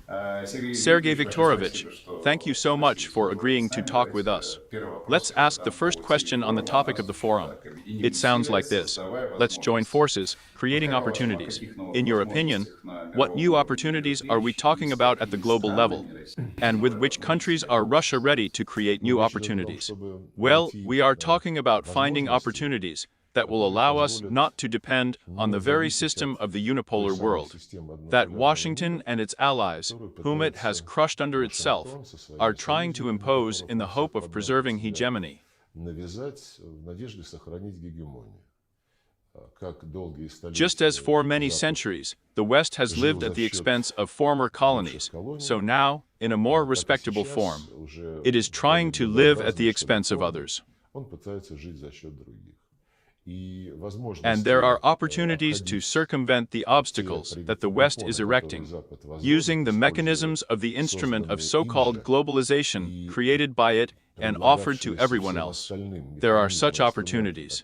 Sergey Viktorovich, thank you so much for agreeing to talk with us. Let's ask the first question on the topic of the forum. It sounds like this. Let's join forces, creating opportunities. In your opinion, what new opportunities are we talking about at the global level? And with which countries are Russia ready to create new opportunities? Well, we are talking about finding opportunities that will allow us not to depend on the very system of the unipolar world, that Washington and its allies, whom it has crushed under itself, are trying to impose in the hope of preserving hegemony. Just as for many centuries, the West has lived at the expense of former colonies, so now, in a more respectable form, it is trying to live at the expense of others. And there are opportunities to circumvent the obstacles that the West is erecting, using the mechanisms of the instrument of so-called globalization created by it and offered to everyone else. There are such opportunities.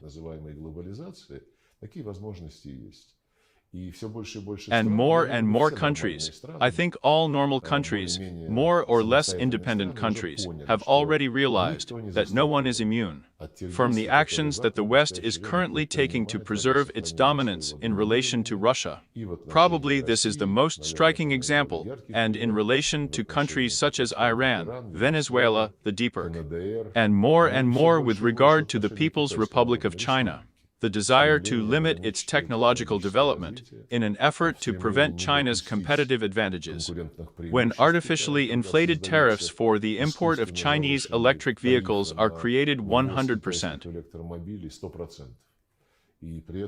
And more countries, I think all normal countries, more or less independent countries, have already realized that no one is immune from the actions that the West is currently taking to preserve its dominance in relation to Russia. Probably this is the most striking example, and in relation to countries such as Iran, Venezuela, the deeper, and more with regard to the People's Republic of China. The desire to limit its technological development in an effort to prevent China's competitive advantages. When artificially inflated tariffs for the import of Chinese electric vehicles are created 100%.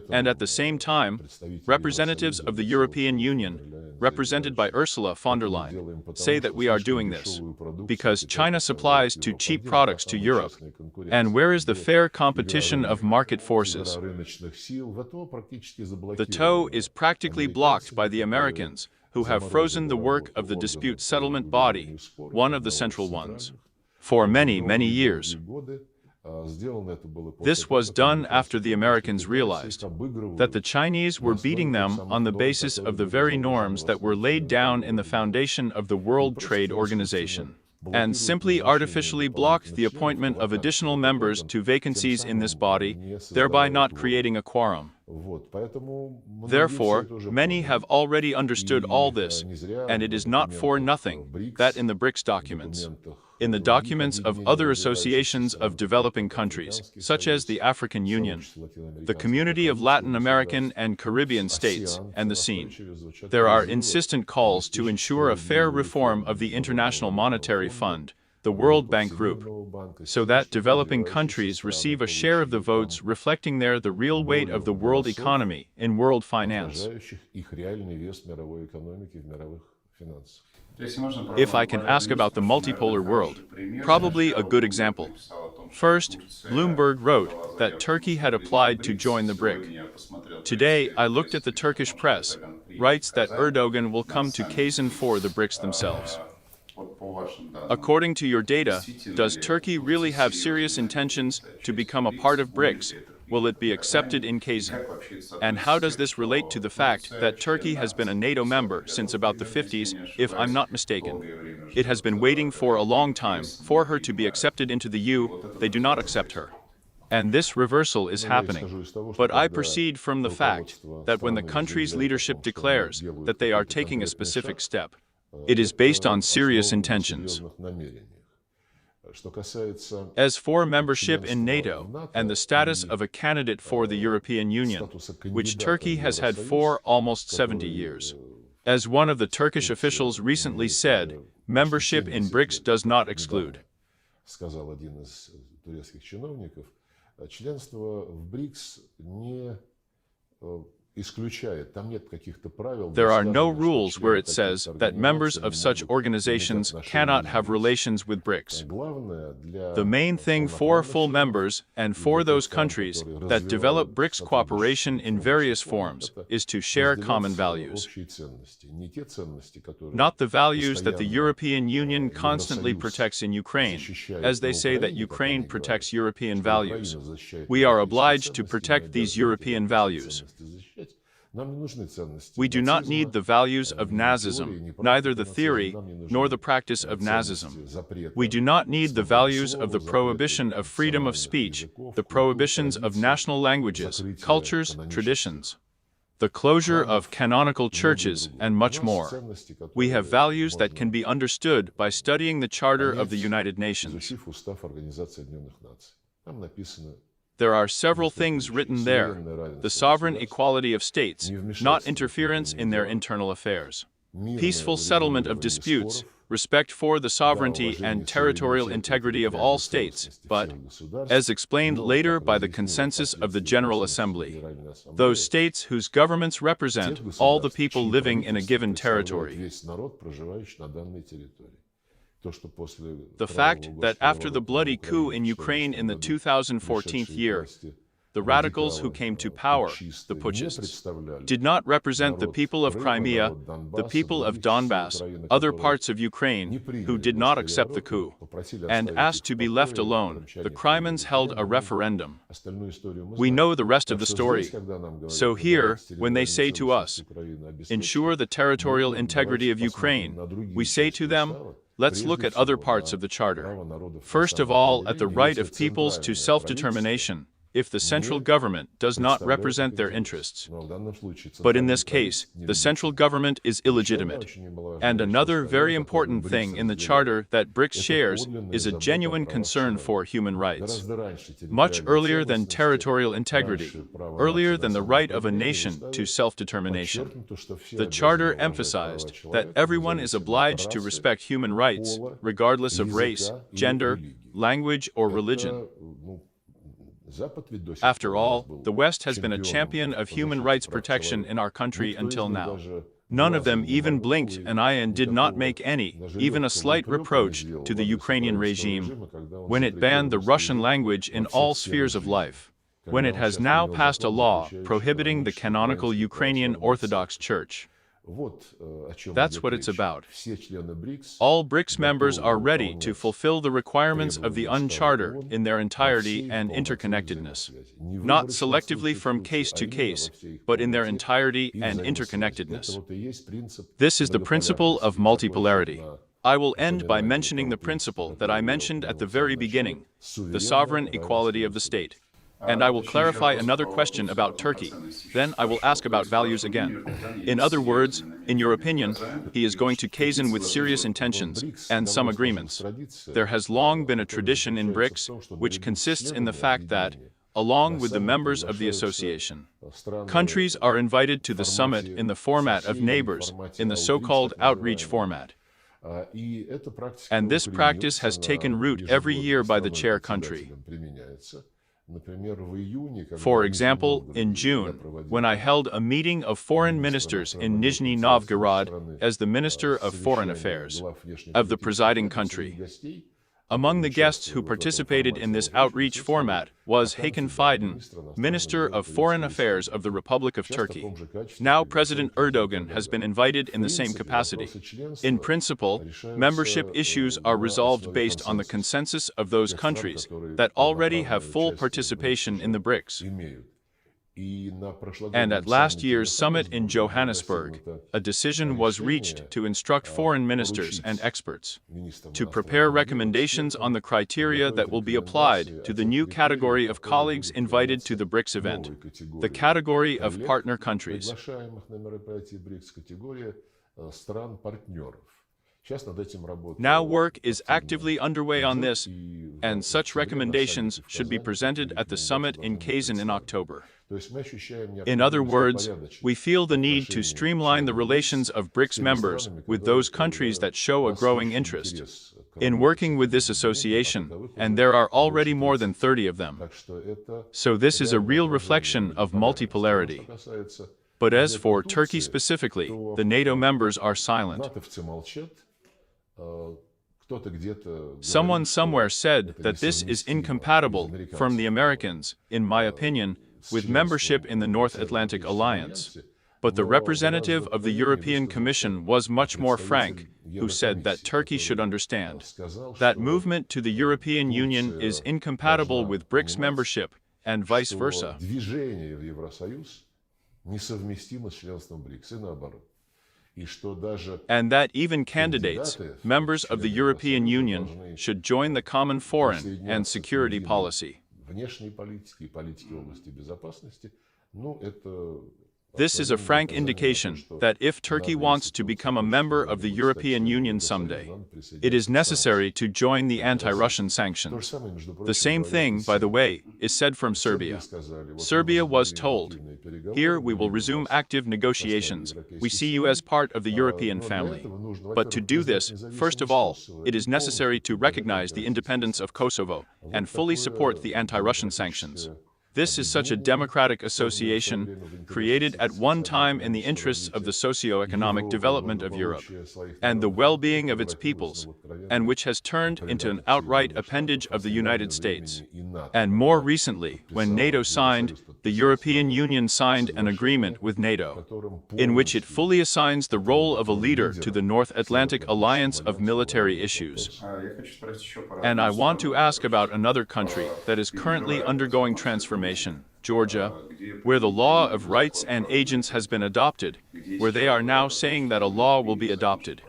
And at the same time, representatives of the European Union, represented by Ursula von der Leyen, say that we are doing this because China supplies too cheap products to Europe. And where is the fair competition of market forces? The toe is practically blocked by the Americans, who have frozen the work of the dispute settlement body, one of the central ones, for many years. This was done after the Americans realized that the Chinese were beating them on the basis of the very norms that were laid down in the foundation of the World Trade Organization, and simply artificially blocked the appointment of additional members to vacancies in this body, thereby not creating a quorum. Therefore, many have already understood all this, and it is not for nothing that in the BRICS documents, in the documents of other associations of developing countries, such as the African Union, the Community of Latin American and Caribbean States, and the SEAN, there are insistent calls to ensure a fair reform of the International Monetary Fund, the World Bank Group, so that developing countries receive a share of the votes reflecting the real weight of the world economy in world finance. If I can ask about the multipolar world, probably a good example. First, Bloomberg wrote that Turkey had applied to join the BRIC. Today, I looked at the Turkish press, writes that Erdogan will come to Kazan for the BRICS themselves. According to your data, does Turkey really have serious intentions to become a part of BRICS? Will it be accepted in Kazan? And how does this relate to the fact that Turkey has been a NATO member since about the 50s, if I'm not mistaken? It has been waiting for a long time for her to be accepted into the EU. They do not accept her. And this reversal is happening. But I proceed from the fact that when the country's leadership declares that they are taking a specific step, it is based on serious intentions. As for membership in NATO and the status of a candidate for the European Union, which Turkey has had for almost 70 years, as one of the Turkish officials recently said, membership in BRICS does not exclude. There are no rules where it says that members of such organizations cannot have relations with BRICS. The main thing for full members and for those countries that develop BRICS cooperation in various forms is to share common values. Not the values that the European Union constantly protects in Ukraine, as they say that Ukraine protects European values. We are obliged to protect these European values. We do not need the values of Nazism, neither the theory nor the practice of Nazism. We do not need the values of the prohibition of freedom of speech, the prohibitions of national languages, cultures, traditions, the closure of canonical churches, and much more. We have values that can be understood by studying the Charter of the United Nations. There are several things written there: the sovereign equality of states, not interference in their internal affairs, peaceful settlement of disputes, respect for the sovereignty and territorial integrity of all states, but, as explained later by the consensus of the General Assembly, those states whose governments represent all the people living in a given territory. The fact that after the bloody coup in Ukraine in the 2014 year, the radicals who came to power, the putschists, did not represent the people of Crimea, the people of Donbass, other parts of Ukraine, who did not accept the coup, and asked to be left alone, the Crimeans held a referendum. We know the rest of the story. So here, when they say to us, ensure the territorial integrity of Ukraine, we say to them, let's look at other parts of the Charter. First of all, at the right of peoples to self-determination, if the central government does not represent their interests. But in this case, the central government is illegitimate. And another very important thing in the Charter that BRICS shares is a genuine concern for human rights. Much earlier than territorial integrity, earlier than the right of a nation to self-determination, the Charter emphasized that everyone is obliged to respect human rights, regardless of race, gender, language, or religion. After all, the West has been a champion of human rights protection in our country until now. None of them even blinked an eye and did not make any, even a slight reproach to the Ukrainian regime when it banned the Russian language in all spheres of life, when it has now passed a law prohibiting the canonical Ukrainian Orthodox Church. That's what it's about. All BRICS members are ready to fulfill the requirements of the Charter in their entirety and interconnectedness, not selectively from case to case, but in their entirety and interconnectedness. This is the principle of multipolarity. I will end by mentioning the principle that I mentioned at the very beginning, the sovereign equality of the state. And I will clarify another question about Turkey. Then I will ask about values again. In other words, in your opinion, he is going to Kazan with serious intentions and some agreements. There has long been a tradition in BRICS, which consists in the fact that, along with the members of the association, countries are invited to the summit in the format of neighbors, in the so-called outreach format. And this practice has taken root every year by the chair country. For example, in June, when I held a meeting of foreign ministers in Nizhny Novgorod as the Minister of Foreign Affairs of the presiding country, among the guests who participated in this outreach format was Hakan Fidan, Minister of Foreign Affairs of the Republic of Turkey. Now President Erdogan has been invited in the same capacity. In principle, membership issues are resolved based on the consensus of those countries that already have full participation in the BRICS. And at last year's summit in Johannesburg, a decision was reached to instruct foreign ministers and experts to prepare recommendations on the criteria that will be applied to the new category of colleagues invited to the BRICS event, the category of partner countries. Now work is actively underway on this, and such recommendations should be presented at the summit in Kazan in October. In other words, we feel the need to streamline the relations of BRICS members with those countries that show a growing interest in working with this association, and there are already more than 30 of them. So this is a real reflection of multipolarity. But as for Turkey specifically, the NATO members are silent. Someone somewhere said that this is incompatible from the Americans, in my opinion, with membership in the North Atlantic Alliance. But the representative of the European Commission was much more frank, who said that Turkey should understand that movement to the European Union is incompatible with BRICS membership, and vice versa. несовместимо с членством БРИКС, и наоборот. И что даже And that even candidates, members of the European Union, should join the common foreign and security policy. внешней политики и политики в области безопасности, ну, это This is a frank indication that if Turkey wants to become a member of the European Union someday, it is necessary to join the anti-Russian sanctions. The same thing, by the way, is said from Serbia. Serbia was told, "Here we will resume active negotiations. We see you as part of the European family." But to do this, first of all, it is necessary to recognize the independence of Kosovo and fully support the anti-Russian sanctions. This is such a democratic association, created at one time in the interests of the socio-economic development of Europe and the well-being of its peoples, and which has turned into an outright appendage of the United States. And more recently, when NATO signed, the European Union signed an agreement with NATO, in which it fully assigns the role of a leader to the North Atlantic Alliance of military issues. And I want to ask about another country that is currently undergoing transformation, Georgia, where the law of rights and agents has been adopted, where they are now saying that a law will be adopted.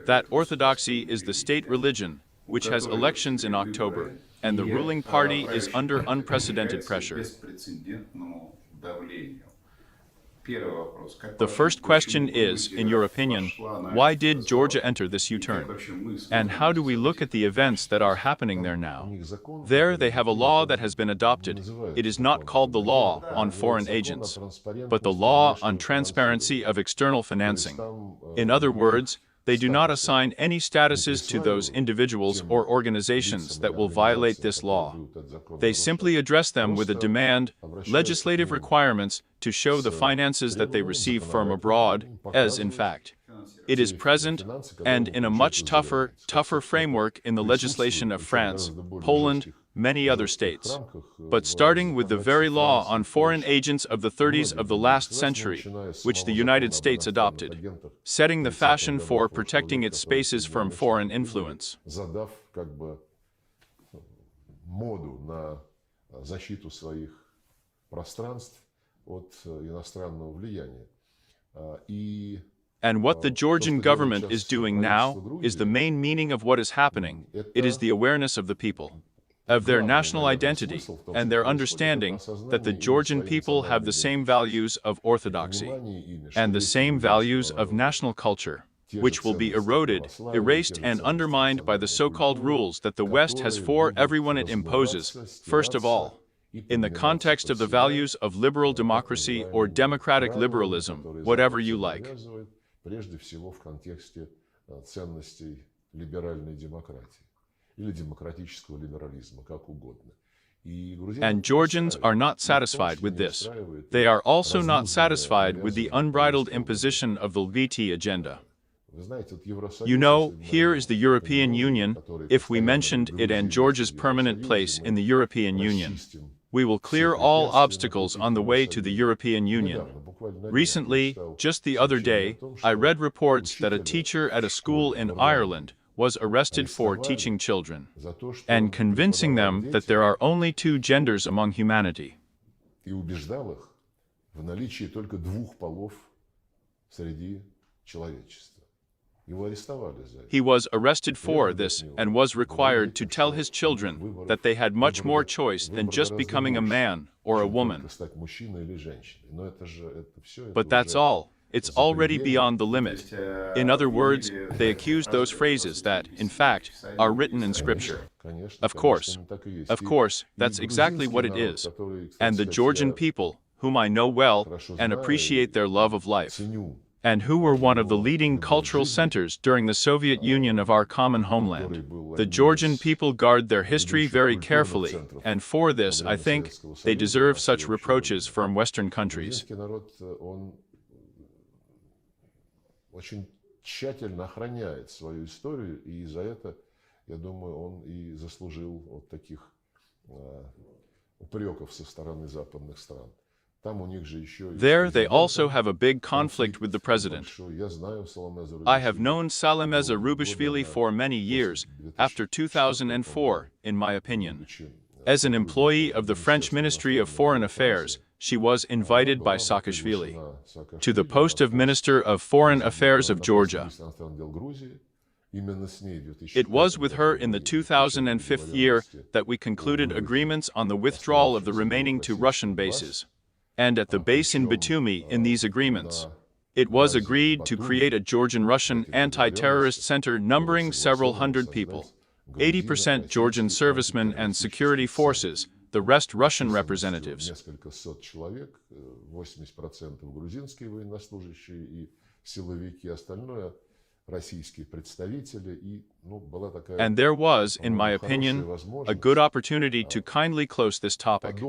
That orthodoxy is the state religion, which has elections in October, and the ruling party is under unprecedented pressure. The first question is, in your opinion, why did Georgia enter this U-turn? And how do we look at the events that are happening there now? There they have a law that has been adopted. It is not called the law on foreign agents, but the law on transparency of external financing. In other words, they do not assign any statuses to those individuals or organizations that will violate this law. They simply address them with a demand, legislative requirements to show the finances that they receive from abroad, as in fact. It is present and in a much tougher framework in the legislation of France, Poland, many other states. But starting with the very law on foreign agents of the 30s of the last century, which the United States adopted, setting the fashion for protecting its spaces from foreign influence. Задав как бы моду на защиту своих пространств от иностранного влияния. And what the Georgian government is doing now is the main meaning of what is happening. It is the awareness of the people, of their national identity, and their understanding that the Georgian people have the same values of orthodoxy and the same values of national culture, which will be eroded, erased, and undermined by the so-called rules that the West has for everyone it imposes, first of all, in the context of the values of liberal democracy or democratic liberalism, whatever you like. Прежде всего в контексте ценностей либеральной демократии или демократического либерализма, как угодно. And Georgians are not satisfied with this. They are also not satisfied with the unbridled imposition of the LBT agenda. You know, here is the European Union. If we mentioned it and Georgia's permanent place in the European Union, we will clear all obstacles on the way to the European Union. Recently, just the other day, I read reports that a teacher at a school in Ireland was arrested for teaching children and convincing them that there are only two genders among humanity. И убеждал их в наличии только двух полов среди человечества. He was arrested for this and was required to tell his children that they had much more choice than just becoming a man or a woman. But that's all. It's already beyond the limit. In other words, they accused those phrases that, in fact, are written in Scripture. Of course, that's exactly what it is. And the Georgian people, whom I know well and appreciate their love of life, and who were one of the leading cultural centers during the Soviet Union of our common homeland. The Georgian people guard their history very carefully, and for this, I think, they deserve such reproaches from Western countries. Очень тщательно охраняет свою историю, и за это, я думаю, он и заслужил вот таких упреков со стороны западных стран. There they also have a big conflict with the president. I have known Salome Zurabishvili for many years, after 2004, in my opinion. As an employee of the French Ministry of Foreign Affairs, she was invited by Saakashvili to the post of Minister of Foreign Affairs of Georgia. It was with her in the 2005 year that we concluded agreements on the withdrawal of the remaining 2 Russian bases. And at the base in Batumi in these agreements, it was agreed to create a Georgian-Russian anti-terrorist center numbering several hundred people, 80% Georgian servicemen and security forces, the rest Russian representatives. And there was, in my opinion, a good opportunity to kindly close this topic,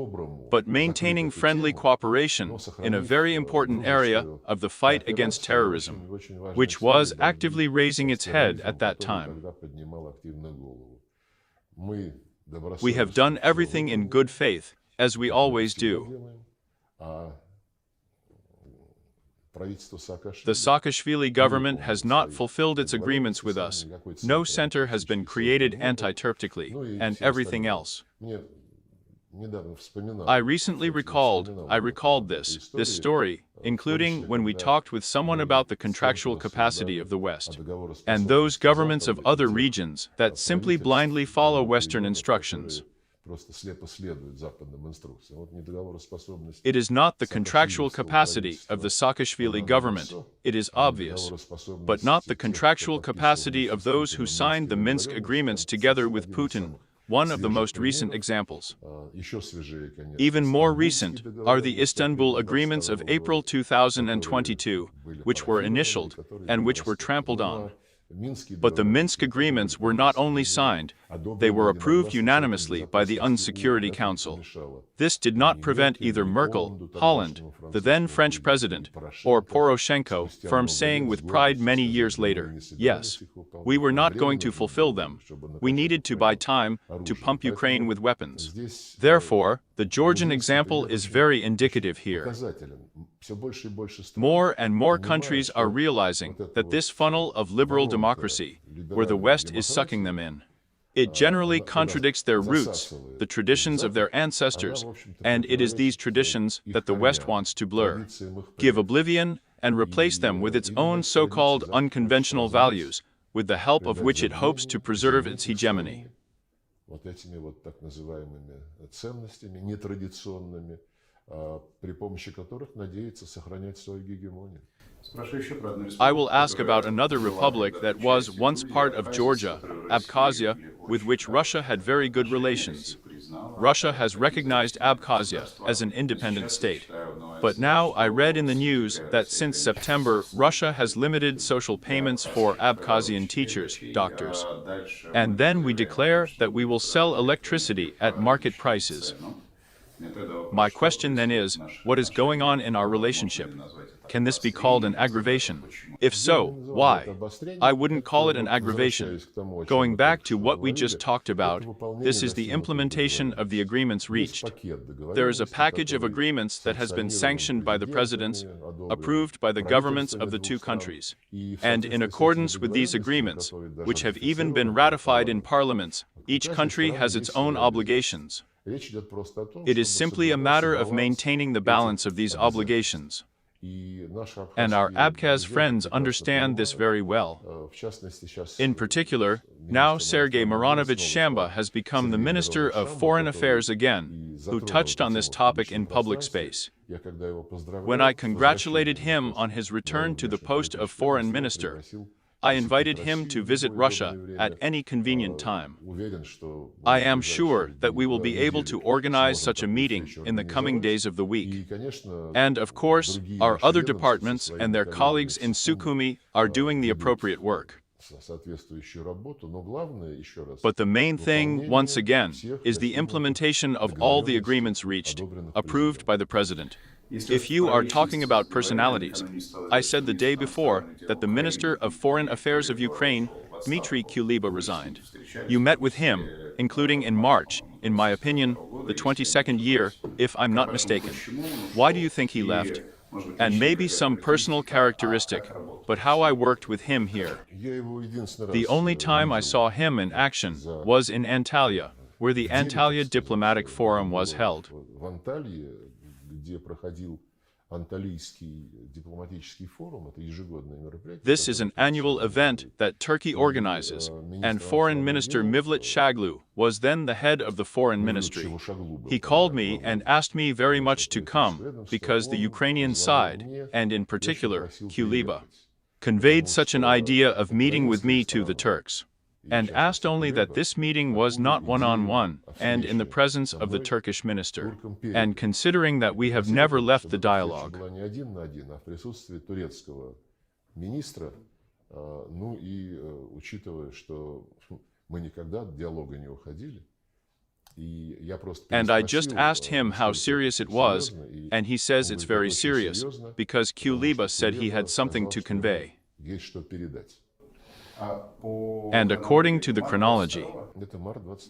but maintaining friendly cooperation in a very important area of the fight against terrorism, which was actively raising its head at that time. We have done everything in good faith, as we always do. The Saakashvili government has not fulfilled its agreements with us. No center has been created anti-terroristically, and everything else. I recently recalled this story, including when we talked with someone about the contractual capacity of the West, and those governments of other regions that simply blindly follow Western instructions. It is not the contractual capacity of the Saakashvili government, it is obvious, but not the contractual capacity of those who signed the Minsk agreements together with Putin, one of the most recent examples. Even more recent are the Istanbul agreements of April 2022, which were initialed and which were trampled on. But the Minsk agreements were not only signed, they were approved unanimously by the UN Security Council. This did not prevent either Merkel, Holland, the then French president, or Poroshenko from saying with pride many years later, yes, we were not going to fulfill them. We needed to buy time to pump Ukraine with weapons. Therefore, the Georgian example is very indicative here. More and more countries are realizing that this funnel of liberal democracy, where the West is sucking them in, it generally contradicts their roots, the traditions of their ancestors, and it is these traditions that the West wants to blur, give oblivion, and replace them with its own so-called unconventional values, with the help of which it hopes to preserve its hegemony. I will ask about another republic that was once part of Georgia, Abkhazia, with which Russia had very good relations. Russia has recognized Abkhazia as an independent state. But now I read in the news that since September, Russia has limited social payments for Abkhazian teachers, doctors. And then we declare that we will sell electricity at market prices. My question then is, what is going on in our relationship? Can this be called an aggravation? If so, why? I wouldn't call it an aggravation. Going back to what we just talked about, this is the implementation of the agreements reached. There is a package of agreements that has been sanctioned by the presidents, approved by the governments of the 2 countries. And in accordance with these agreements, which have even been ratified in parliaments, each country has its own obligations. It is simply a matter of maintaining the balance of these obligations. And our Abkhaz friends understand this very well. In particular, now Sergey Mironovich Shamba has become the Minister of Foreign Affairs again, who touched on this topic in public space. When I congratulated him on his return to the post of Foreign Minister, I invited him to visit Russia at any convenient time. I am sure that we will be able to organize such a meeting in the coming days of the week. And of course, our other departments and their colleagues in Sukhumi are doing the appropriate work. But the main thing, once again, is the implementation of all the agreements reached, approved by the President. If you are talking about personalities, I said the day before that the Minister of Foreign Affairs of Ukraine, Dmitry Kuleba, resigned. You met with him, including in March, in my opinion, the 22nd year, if I'm not mistaken. Why do you think he left? And maybe some personal characteristic, but how I worked with him here. The only time I saw him in action was in Antalya, where the Antalya Diplomatic Forum was held. где проходил Анталийский дипломатический форум, это ежегодное мероприятие. This is an annual event that Turkey organizes, and Foreign Minister Mevlut Shaglu was then the head of the Foreign Ministry. He called me and asked me very much to come because the Ukrainian side, and in particular Kuleba, conveyed such an idea of meeting with me to the Turks, and asked only that this meeting was not one-on-one and in the presence of the Turkish minister, and considering that we have never left the dialogue. Ну и учитывая, что мы никогда от диалога не уходили, And I just asked him how serious it was, and he says it's very serious, because Kuleba said he had something to convey. And according to the chronology,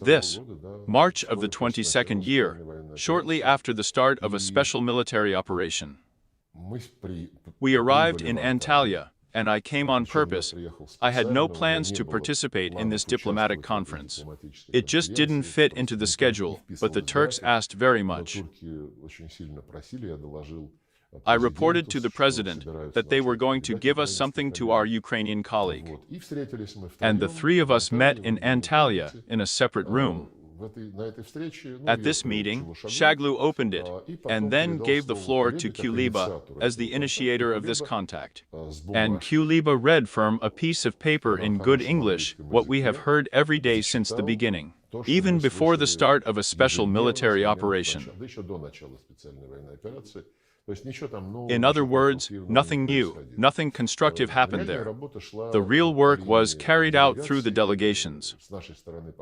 this, March of the 22nd year, shortly after the start of a special military operation, we arrived in Antalya, and I came on purpose. I had no plans to participate in this diplomatic conference. It just didn't fit into the schedule, but the Turks asked very much. I reported to the president that they were going to give us something to our Ukrainian colleague. And the three of us met in Antalya in a separate room. At this meeting, Shaglu opened it, and then gave the floor to Kuleba as the initiator of this contact. And Kuleba read from a piece of paper in good English what we have heard every day since the beginning, even before the start of a special military operation. In other words, nothing new, nothing constructive happened there. The real work was carried out through the delegations.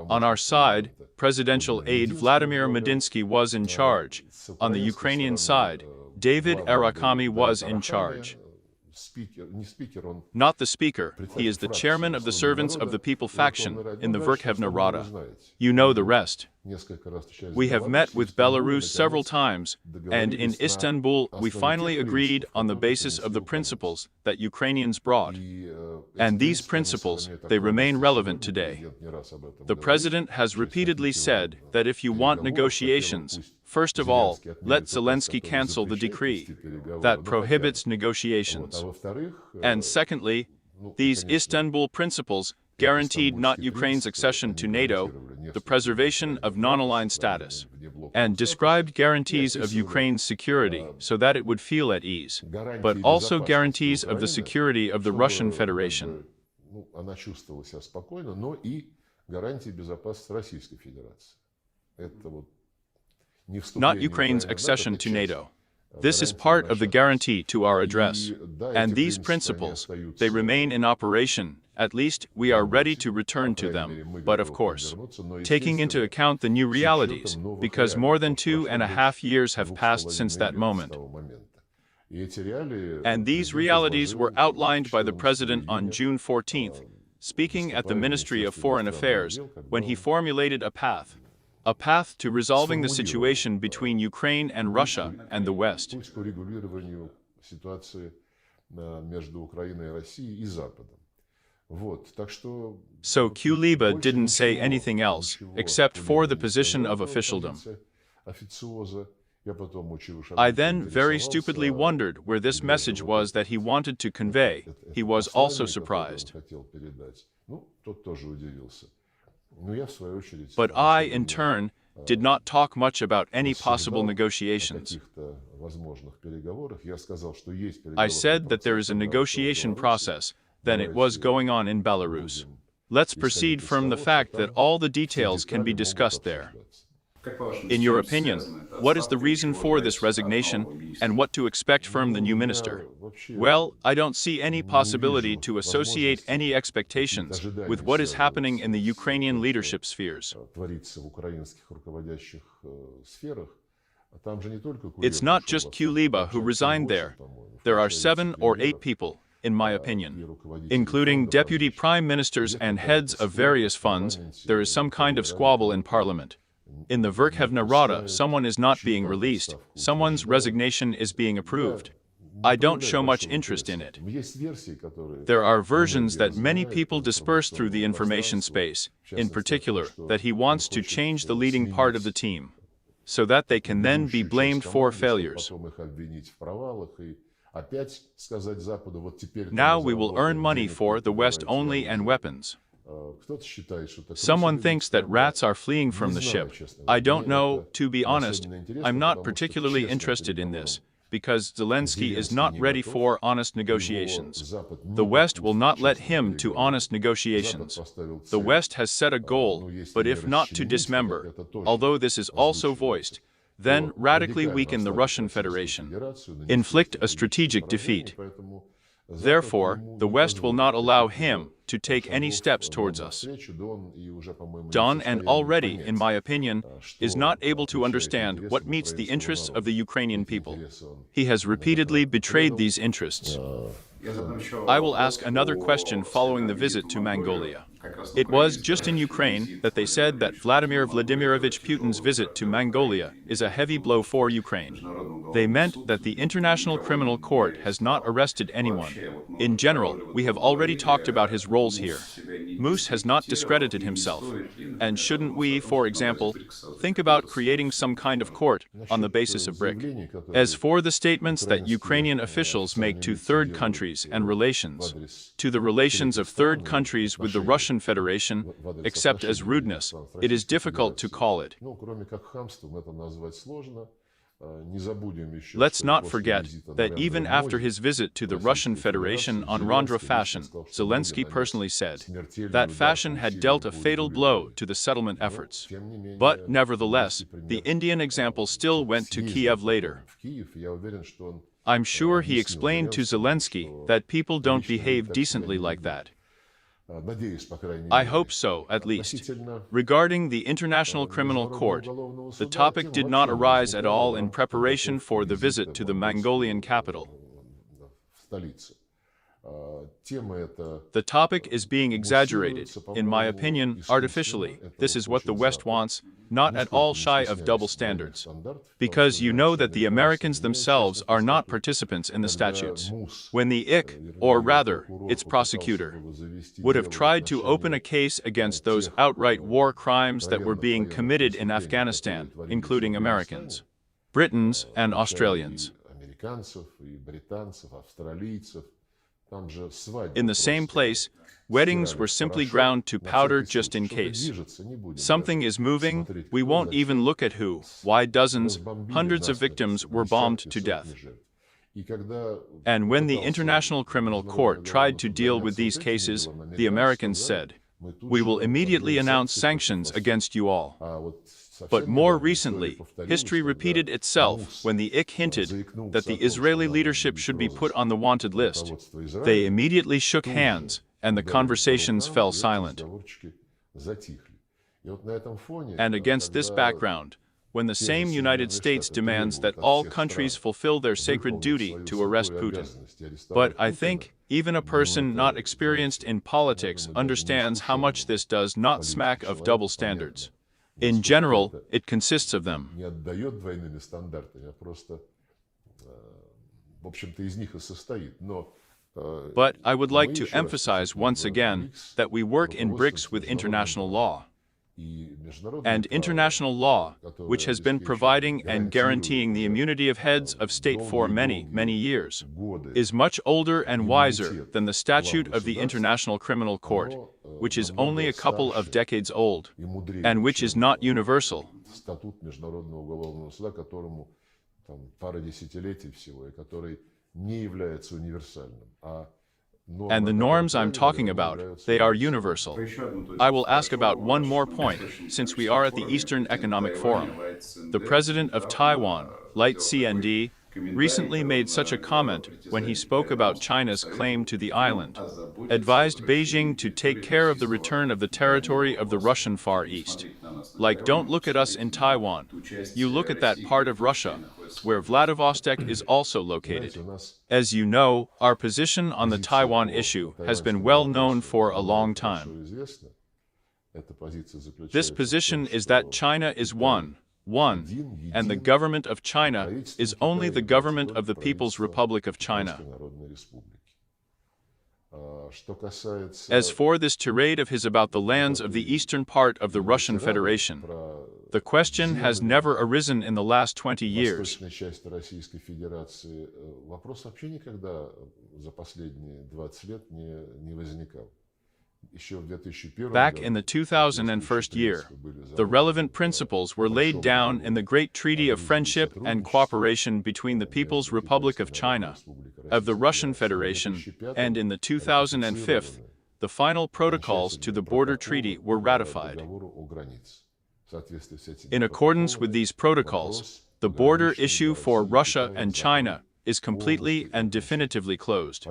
On our side, presidential aide Vladimir Medinsky was in charge. On the Ukrainian side, David Arakami was in charge. Not the speaker, he is the chairman of the Servants of the People faction in the Verkhovna Rada. You know the rest. We have met with Belarus several times, and in Istanbul we finally agreed on the basis of the principles that Ukrainians brought. And these principles, they remain relevant today. The president has repeatedly said that if you want negotiations, first of all, let Zelensky cancel the decree that prohibits negotiations. And secondly, these Istanbul principles guaranteed not Ukraine's accession to NATO, the preservation of non-aligned status, and described guarantees of Ukraine's security so that it would feel at ease, but also guarantees of the security of the Russian Federation. Not Ukraine's accession to NATO. This is part of the guarantee to our address. And these principles, they remain in operation. At least we are ready to return to them, but of course, taking into account the new realities, because more than 2.5 years have passed since that moment. And these realities were outlined by the President on June 14th, speaking at the Ministry of Foreign Affairs, when he formulated a path to resolving the situation between Ukraine and Russia and the West. So Kuleba didn't say anything else, except for the position of officialdom. I then very stupidly wondered where this message was that he wanted to convey. He was also surprised. But I, in turn, did not talk much about any possible negotiations. I said that there is a negotiation process, then it was going on in Belarus. Let's proceed from the fact that all the details can be discussed there. In your opinion, what is the reason for this resignation and what to expect from the new minister? Well, I don't see any possibility to associate any expectations with what is happening in the Ukrainian leadership spheres. It's not just Kuleba who resigned there. There are 7 or 8 people, in my opinion, including deputy prime ministers and heads of various funds. There is some kind of squabble in parliament. In the Verkhovna Rada, someone is not being released, someone's resignation is being approved. I don't show much interest in it. There are versions that many people disperse through the information space, in particular, that he wants to change the leading part of the team. so that they can then be ведущую blamed часть for команды, чтобы failures. потом их обвинить в провалах и опять сказать Западу, вот теперь-то Now мы we will earn заработаем money денег, for the только West давайте only and оружие. weapons. Кто-то считает, что это Someone крысы бегут thinks с that корабля. rats are fleeing from Не the знаю, ship. честно I говоря. don't Мне know, это to be не honest. особенно интересно, I'm not потому что particularly честным interested in переговорам this, because Zelensky is Зеленский not не ready готов, for honest его negotiations. Запад не The West will допустит not к let честным him to переговорам. honest Запад negotiations. поставил The цель, West has set a goal, ну, если but не if not to расчленить, dismember, это тоже although this is also voiced, then то radically радикально weaken the ослабить Russian Российскую Federation, Федерацию, нанести inflict a стратегическое strategic поражение, defeat. поэтому Запад Therefore, ему the не West will позволит not allow таких him to take any шагов steps нам towards us. навстречу, да он и уже, по-моему, не в Done and состоянии already, in понять, my opinion, is что not able to отвечает understand интересам what meets the украинского interests of народа. the Ukrainian Эти people. интересы он He has repeatedly многократно betrayed предал. these interests. Я задам еще I will ask вопрос another по question following the визиту visit to в Монголию. Mongolia. Как раз на It was украинском just in Ukraine визит that they said that Vladimir Vladimirovich Монголии Putin's visit to тяжелый Mongolia is a heavy blow for Ukraine. They meant that the International Criminal Court has not arrested anyone. In general, we have already talked about his roles here. Moose has not discredited himself. And shouldn't we, for example, think about creating some kind of court on the basis of BRIC? As for the statements that Ukrainian officials make to third countries and relations, to the relations of third countries with the Russian Federation, except as rudeness, it is difficult to call it. Ну, кроме как хамством, это назвать сложно. Не забудем еще, Let's что not после forget визита that Нарендра even after Моди his visit to the Russian Federation on Randra fashion, Zelensky personally said that fashion had dealt a fatal blow to the settlement efforts. But nevertheless, the Indian example still went to Kiev later. в Киев, я уверен, что он I'm sure he explained to Zelensky that people don't behave decently like that. надеюсь, по крайней I мере. hope so, at least. Относительно Regarding the International Criminal Court, the topic did not arise at all in preparation for the visit to the Mongolian capital. в столице. Тема эта The topic is being exaggerated, in my opinion, artificially. This is what the West wants, not at all shy of double standards. Because you know that the Americans themselves are not participants in the statutes. When the IC, or rather, its prosecutor, would have tried to open a case against those outright war crimes that were being committed in Afghanistan, including Americans, Britons, and Australians. американцев, и британцев, австралийцев. Там же свадьбы In the same просто place, weddings стирались were в simply порошок. ground to На powder всякий just in случай. Что-то case. движется, не будем Something даже is moving, смотреть, we кто, won't зачем. even look at who, why dozens, Разбомбили hundreds of насмерть victims were bombed to десятки, death. сотни жертв. И когда And when the пытался International Criminal Court tried to deal with these cases, the Americans said, "We will immediately announce sanctions against you all." But more recently, history repeated itself when the IC hinted that the Israeli leadership should be put on the wanted list. They immediately shook hands, and the conversations fell silent. And against this background, when the same United States demands that all countries fulfill their sacred duty to arrest Putin. But I think even a person not experienced in politics understands how much this does not smack of double standards. In general, it consists of them. не отдает двойными стандартами, а просто, в общем-то, из них и состоит. Но But I would like to emphasize once again that we work in BRICS with international law. And international law, which has been providing and guaranteeing the immunity of heads of state for many, many years, is much older and wiser than the statute of the International Criminal Court, which is only a couple of decades old, and which is not universal. статут Международного уголовного суда, которому там пара десятилетий всего, и который не является универсальным. And the norms I'm talking about, they are universal. I will ask about one more point, since we are at the Eastern Economic Forum. The president of Taiwan, Light CND, recently made such a comment when he spoke about China's claim to the island, advised Beijing to take care of the return of the territory of the Russian Far East. Like, don't look at us in Taiwan. You look at that part of Russia, where Vladivostok is also located. As you know, our position on the Taiwan issue has been well known for a long time. This position is that China is one, and the government of China is only the government of the People's Republic of China. As for this tirade of his about the lands of the eastern part of the Russian Federation, The question has never arisen in the last 20 years. восточной части Российской Федерации вопрос вообще никогда за последние 20 лет не возникал. Еще в 2001 Back in the 2001 year, the relevant principles were laid down in the Great Treaty of Friendship and Cooperation between the People's Republic of China, of the Russian Federation, and in the 2005, the final protocols to the border treaty were ratified. In accordance with these protocols, the border issue for Russia and China is completely and definitively closed.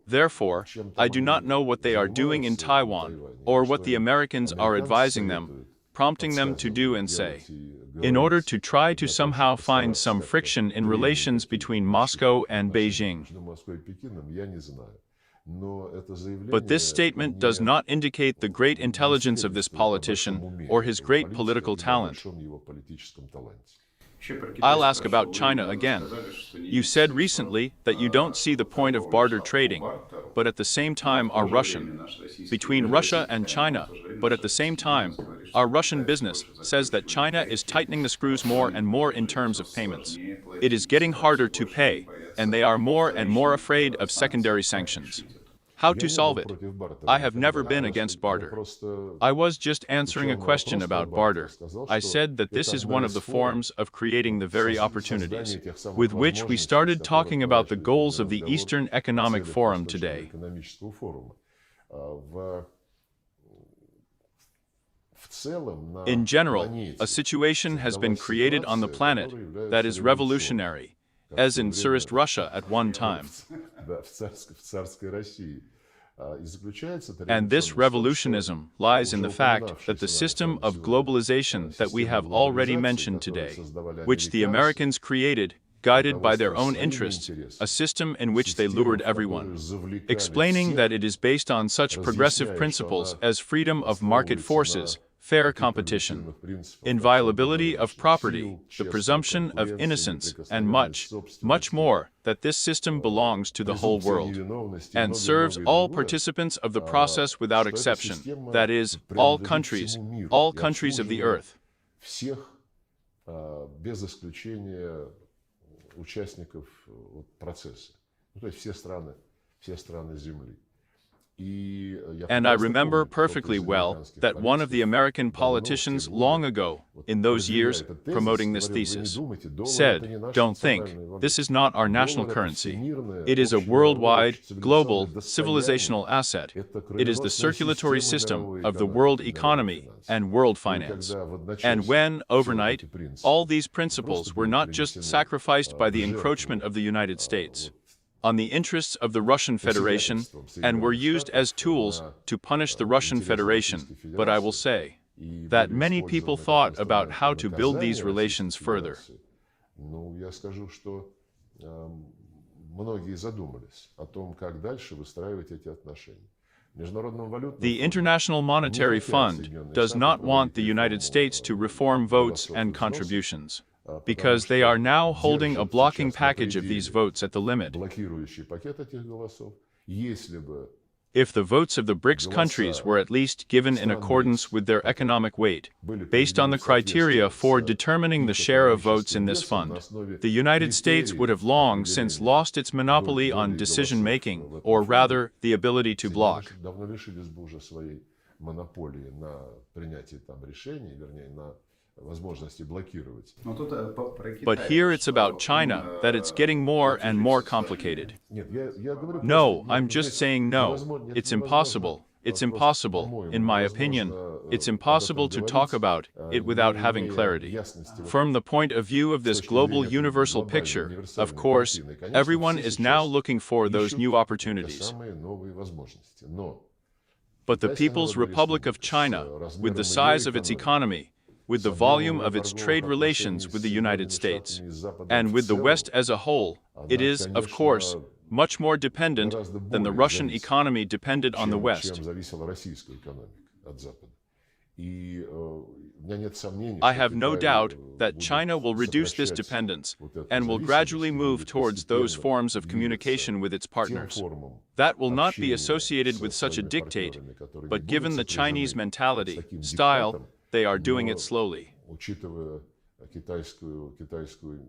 Therefore, I do not know what they are doing in Taiwan, or what the Americans are advising them, prompting them to do and say, in order to try to somehow find some friction in relations between Moscow and Beijing. But this statement does not indicate the great intelligence of this politician or his great political talent. I'll ask about China again. You said recently that you don't see the point of barter trading, but at the same time are Russian. Between Russia and China, but at the same time, our Russian business says that China is tightening the screws more and more in terms of payments. It is getting harder to pay, and they are more and more afraid of secondary sanctions. How to solve it? I have never been against barter. I was just answering a question about barter. I said that this is one of the forms of creating the very opportunities with which we started talking about the goals of the Eastern Economic Forum today. In general, a situation has been created on the planet that is revolutionary, as in Tsarist Russia at one time. And this revolutionism lies in the fact that the system of globalization that we have already mentioned today, which the Americans created, guided by their own interests, a system in which they lured everyone, explaining that it is based on such progressive principles as freedom of market forces, fair competition, inviolability of property, the presumption of innocence, and much, much more, that this system belongs to the whole world and serves all participants of the process without exception, that is, all countries of the earth. And I remember perfectly well that one of the American politicians long ago, in those years, promoting this thesis, said, "Don't think, this is not our national currency. It is a worldwide, global, civilizational asset. It is the circulatory system of the world economy and world finance." And when, overnight, all these principles were not just sacrificed by the encroachment of the United States on the interests of the Russian Federation, and were used as tools to punish the Russian Federation, but I will say that many people thought about how to build these relations further. The International Monetary Fund does not want the United States to reform votes and contributions, because they are now holding a blocking package of these votes at the limit. If the votes of the BRICS countries were at least given in accordance with their economic weight, based on the criteria for determining the share of votes in this fund, the United States would have long since lost its monopoly on decision-making, or rather, the ability to block. But here it's about China, that it's getting more and more complicated. No, I'm just saying no. It's impossible. It's impossible, in my opinion. It's impossible to talk about it without having clarity. From the point of view of this global universal picture, of course, everyone is now looking for those new opportunities. But the People's Republic of China, with the size of its economy, with the volume of its trade relations with the United States, and with the West as a whole, it is, of course, much more dependent than the Russian economy depended on the West. I have no doubt that China will reduce this dependence and will gradually move towards those forms of communication with its partners. That will not be associated with such a dictate, but given the Chinese mentality, style, they are doing it slowly. учитывая китайскую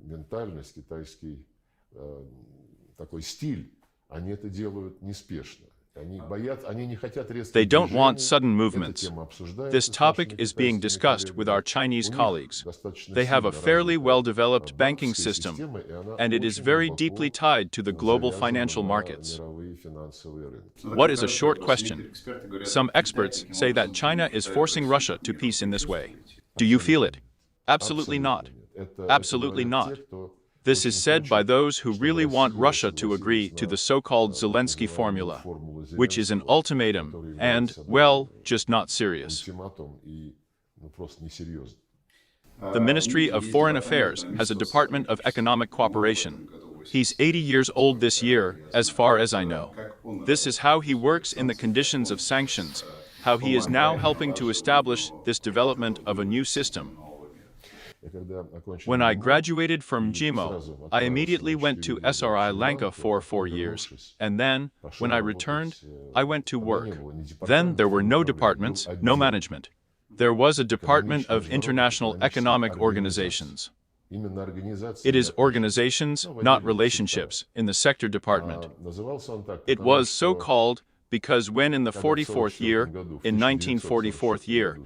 ментальность, китайский такой стиль, они это делают неспешно. Они не хотят резких They don't want движений. sudden Эта movements. тема обсуждается This с topic нашими is being китайскими discussed with our коллегами. Chinese У них colleagues. достаточно They have a сильно fairly развита well-developed banking банковская system, система, и она and it is очень very глубоко deeply tied to the global завязана financial на markets. мировые финансовые рынки. What is a short question? Some experts say that China is forcing Russia to peace in this way. Do you feel it? Absolutely not. нет. Это Absolutely говорят not. те, кто This is очень said by хочет, those who чтобы really want Россия Russia to согласилась agree to на the so-called так Zelensky называемую formula, формулу which is an Зеленского, ultimatum который and, является well, just not serious. ультиматум и просто несерьезным. The Ministry of Foreign Affairs has a Department of Economic Cooperation. He's 80 years old this year, as far as I know. This is how he works in the conditions of sanctions, how he is now helping to establish this development of a new system. When I graduated from GMO, I immediately went to SRI Lanka for 4 years, and then, when I returned, I went to work. Then there were no departments, no management. There was a Department of International Economic Organizations. It is organizations, not relationships, in the sector department. It was so called because when in the 44th year, in 1944th year,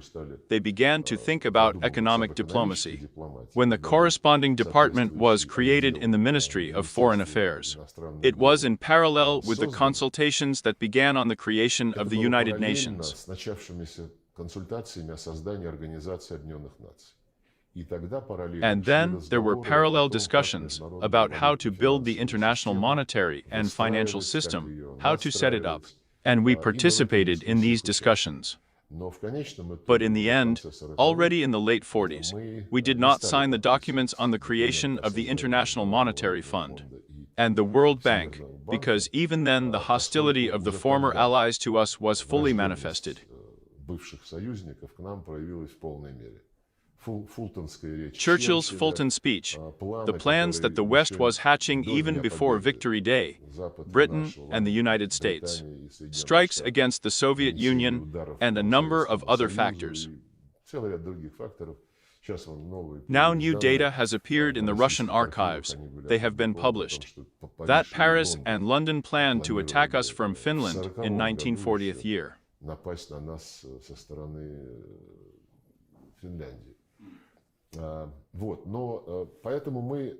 they began to think about economic diplomacy, when the corresponding department was created in the Ministry of Foreign Affairs. It was in parallel with the consultations that began on the creation of the United Nations. And then there were parallel discussions about how to build the international monetary and financial system, how to set it up. And we participated in these discussions. But in the end, already in the late 40s, we did not sign the documents on the creation of the International Monetary Fund and the World Bank, because even then the hostility of the former allies to us was fully manifested. Churchill's Fulton speech, the plans that the West was hatching even before Victory Day, Britain and the United States, strikes against the Soviet Union and a number of other factors. Now new data has appeared in the Russian archives. They have been published. That Paris and London planned to attack us from Finland in 1940th year.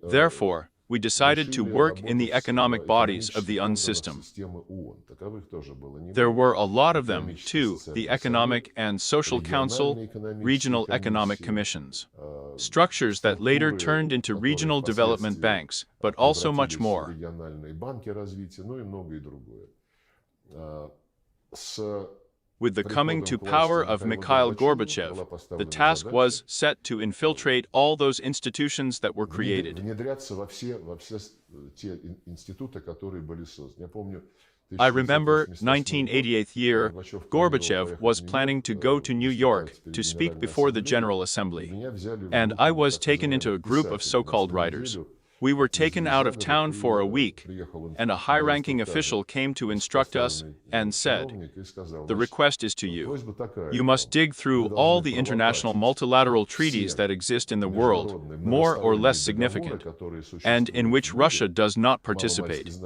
Therefore, we decided to work in the economic bodies of the UN system. There were a lot of them, too, the Economic and Social Council, regional economic commissions, structures that later turned into regional development banks, but also much more. With the coming to power of Mikhail Gorbachev, the task was set to infiltrate all those institutions that were created. I remember 1988th year, Gorbachev was planning to go to New York to speak before the General Assembly, and I was taken into a group of so-called writers. We were taken out of town for a week, and a high-ranking official came to instruct us and said, "The request is to you. You must dig through all the international multilateral treaties that exist in the world, more or less significant, and in which Russia does not participate.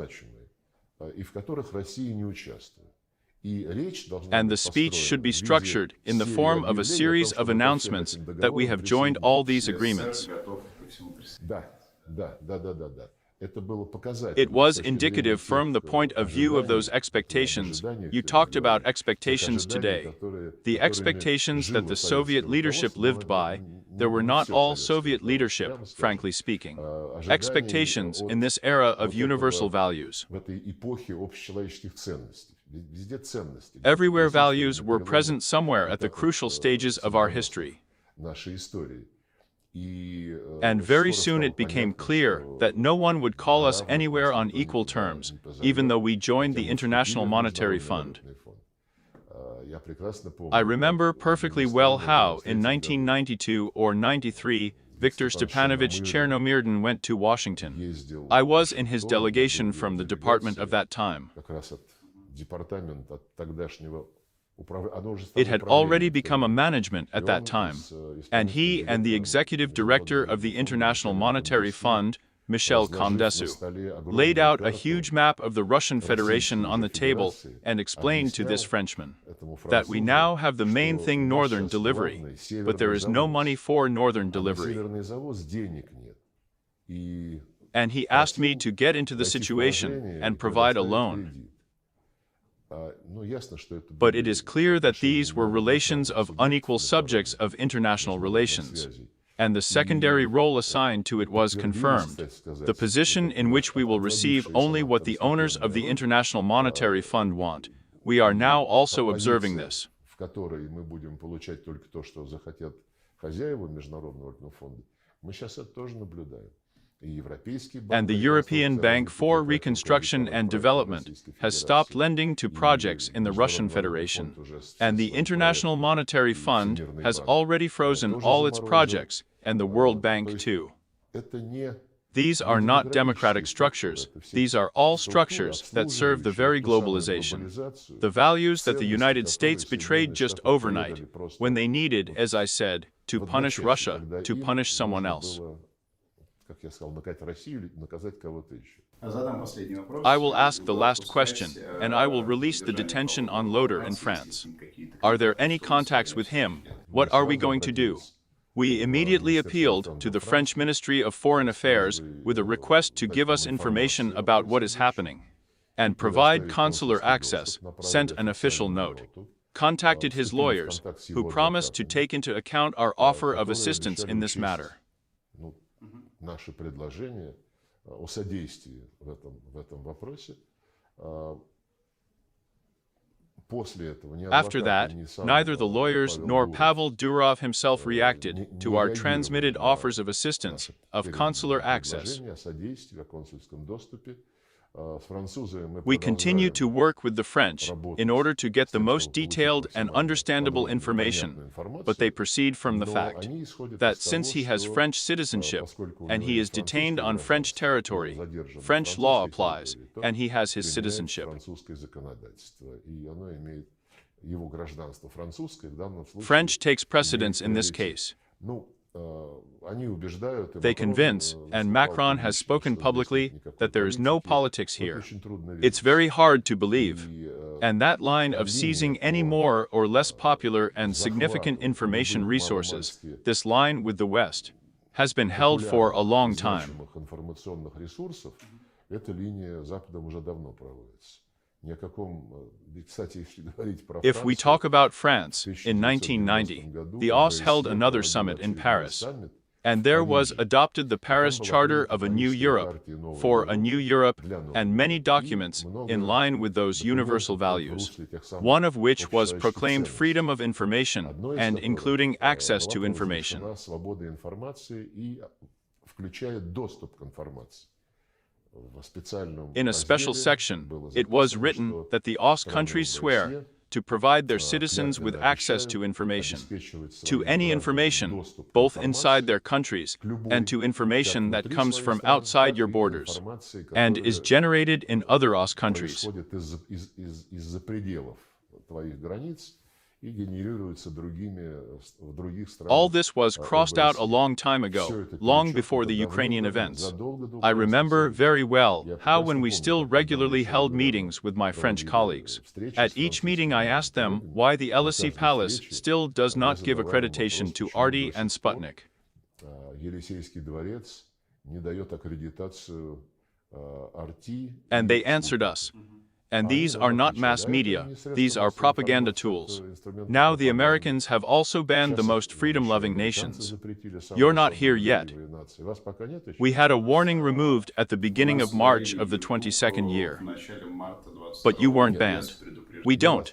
And the speech should be structured in the form of a series of announcements that we have joined all these agreements." It was indicative from the point of view of those expectations. You talked about expectations today. The expectations that the Soviet leadership lived by, there were not all Soviet leadership, frankly speaking. Expectations in this era of universal values. Everywhere values were present somewhere at the crucial stages of our history. And very soon it became clear that no one would call us anywhere on equal terms, even though we joined the International Monetary Fund. I remember perfectly well how, in 1992 or 93, Viktor Stepanovich Chernomyrdin went to Washington. I was in his delegation from the department of that time. It had already become a management at that time, and he and the executive director of the International Monetary Fund, Michel Comdessu, laid out a huge map of the Russian Federation on the table and explained to this Frenchman that we now have the main thing northern delivery, but there is no money for northern delivery. And he asked me to get into the situation and provide a loan. But it is clear that these were relations of unequal subjects of international relations, and the secondary role assigned to it was confirmed, the position in which we will receive only what the owners of the International Monetary Fund want. We are now also observing this. And the European Bank for Reconstruction and Development has stopped lending to projects in the Russian Federation, and the International Monetary Fund has already frozen all its projects, and the World Bank too. These are not democratic structures. These are all structures that serve the very globalization. The values that the United States betrayed just overnight, when they needed, as I said, to punish Russia, to punish someone else. I will ask the last question, and I will release the detention on Loder in France. Are there any contacts with him? What are we going to do? We immediately appealed to the French Ministry of Foreign Affairs with a request to give us information about what is happening, and provide consular access, sent an official note, contacted his lawyers, who promised to take into account our offer of assistance in this matter. Наше предложение о содействии в этом вопросе. After that, neither the lawyers nor Pavel Durov himself reacted to our transmitted offers of assistance, of consular access. We continue to work with the French in order to get the most detailed and understandable information, but they proceed from the fact that since he has French citizenship and he is detained on French territory, French law applies, and he has his citizenship. French takes precedence in this case. They convince, and Macron has spoken publicly, that there is no politics here. It's very hard to believe. And that line of seizing any more or less popular and significant information resources, this line with the West, has been held for a long time. If we talk about France, in 1990, the OSCE held another summit in Paris, and there was adopted the Paris Charter of a New Europe, for a New Europe, and many documents in line with those universal values, one of which was proclaimed freedom of information and including access to information. In a special section, it was written that the OSCE countries swear to provide their citizens with access to information, to any information, both inside their countries and to information that comes from outside your borders and is generated in other OSCE countries. All this was crossed out a long time ago, long before the Ukrainian events. I remember very well how when we still regularly held meetings with my French colleagues, at each meeting I asked them why the Elysee Palace still does not give accreditation to RT and Sputnik. And they answered us. And these are not mass media, these are propaganda tools. Now the Americans have also banned the most freedom-loving nations. You're not here yet. We had a warning removed at the beginning of March of the 22nd year. But you weren't banned. We don't.